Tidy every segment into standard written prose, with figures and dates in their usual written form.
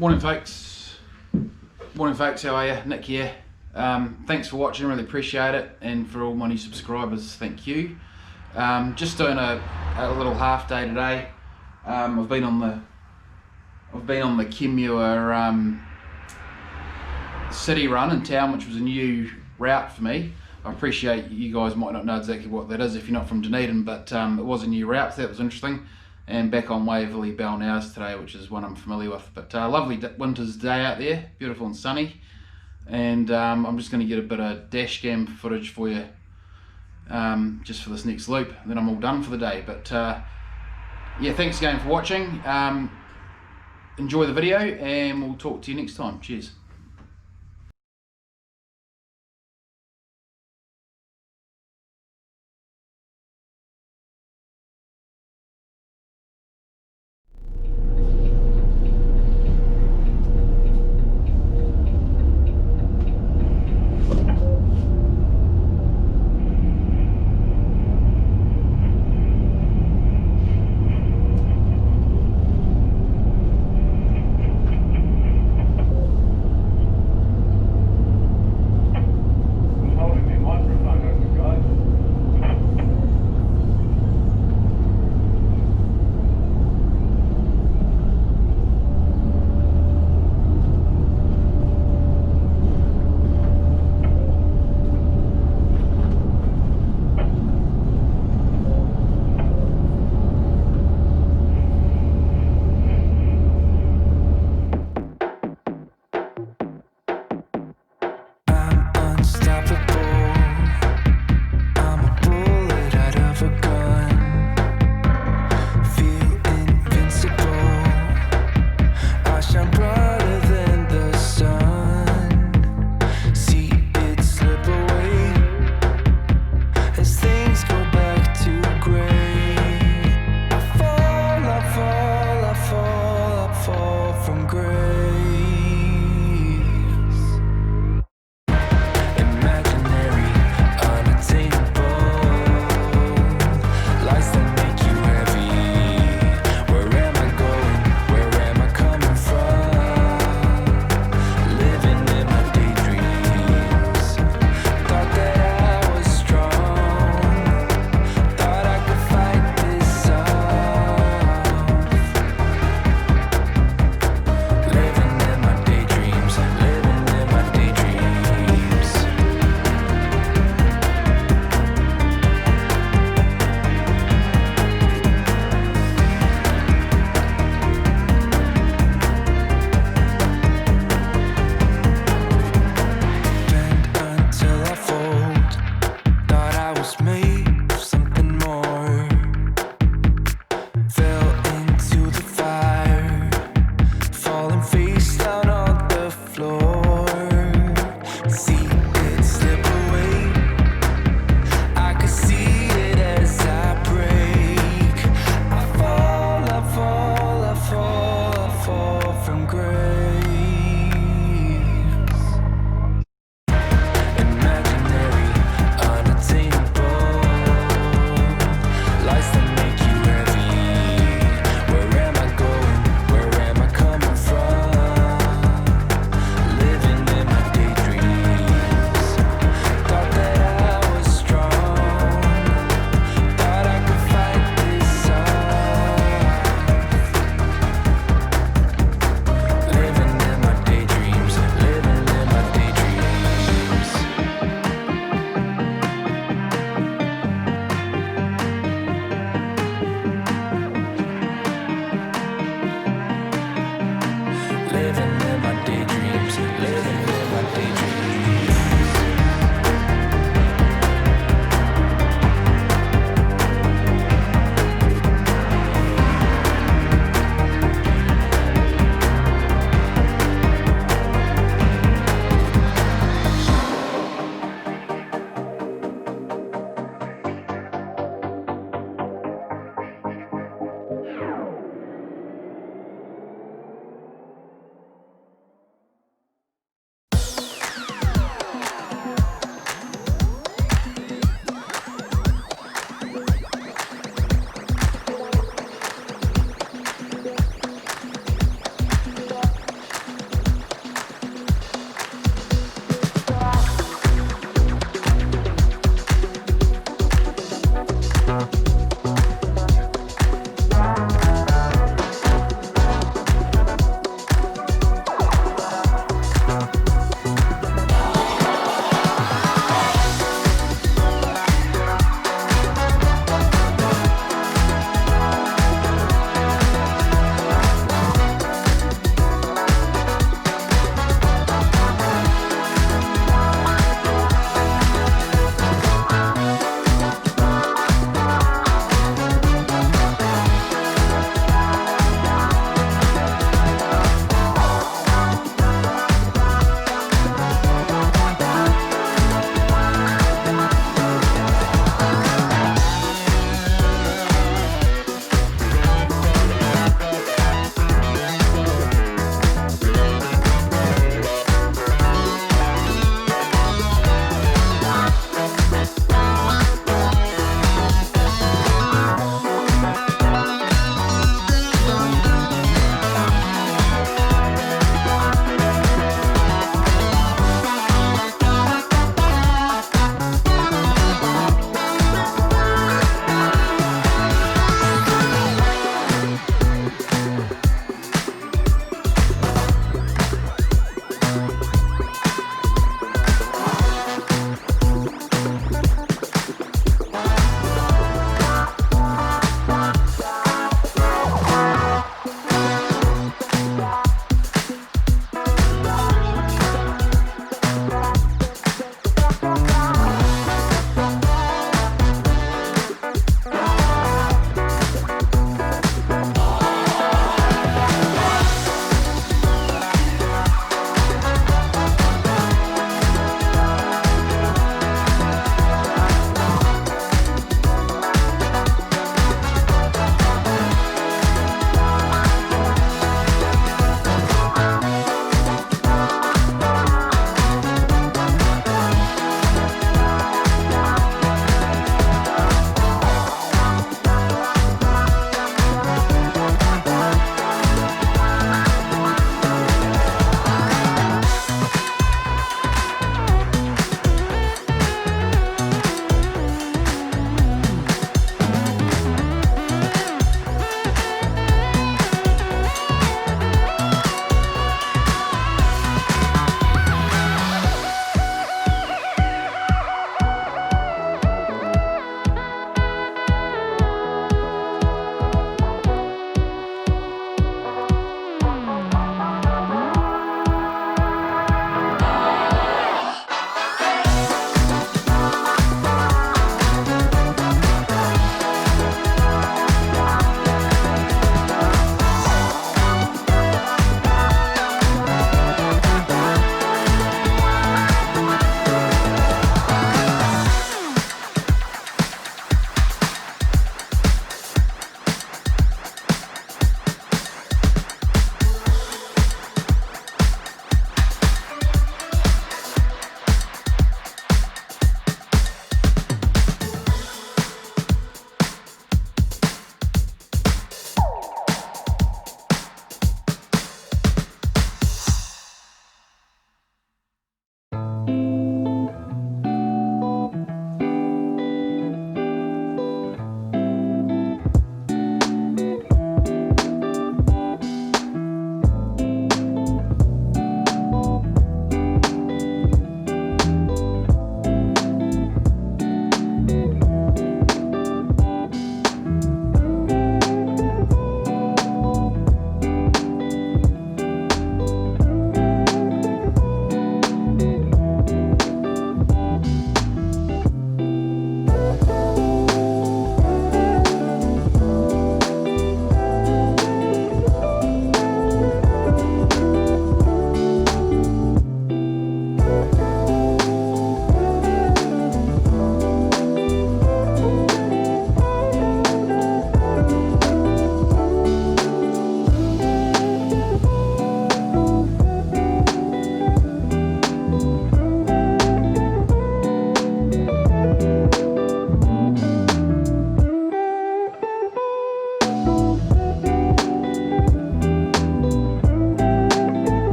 Morning folks, how are you? Nick here. Thanks for watching, really appreciate it, and for all my new subscribers, thank you. Just doing a little half day today. I've been on the Kiwi city run in town, which was a new route for me. I appreciate you guys might not know exactly what that is if you're not from Dunedin, but it was a new route, so that was interesting. And back on Waverley, Belleknowes today, which is one I'm familiar with. But lovely winter's day out there, beautiful and sunny. And I'm just going to get a bit of dash cam footage for you, just for this next loop. And then I'm all done for the day. But yeah, thanks again for watching. Enjoy the video, and we'll talk to you next time. Cheers.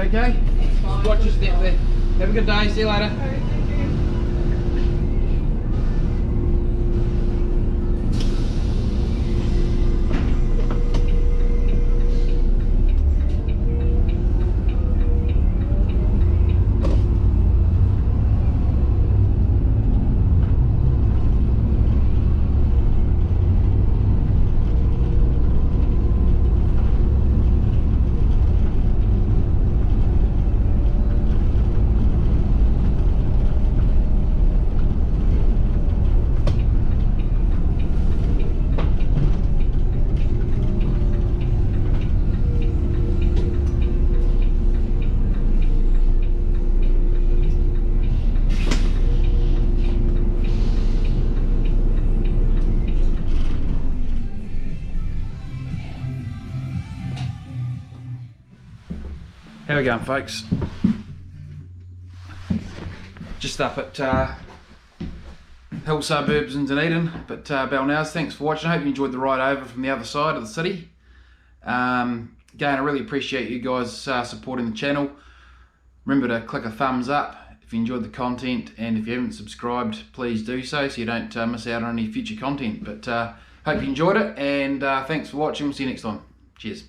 Okay? Watch your step there. Have a good day, see you later. How we going, folks? Just up at hill suburbs in Dunedin, but Belleknowes. Thanks for watching. I hope you enjoyed the ride over from the other side of the city. Again, I really appreciate you guys supporting the channel. Remember to click a thumbs up if you enjoyed the content, and if you haven't subscribed, please do so you don't miss out on any future content. But hope you enjoyed it, and thanks for watching. We'll see you next time. Cheers.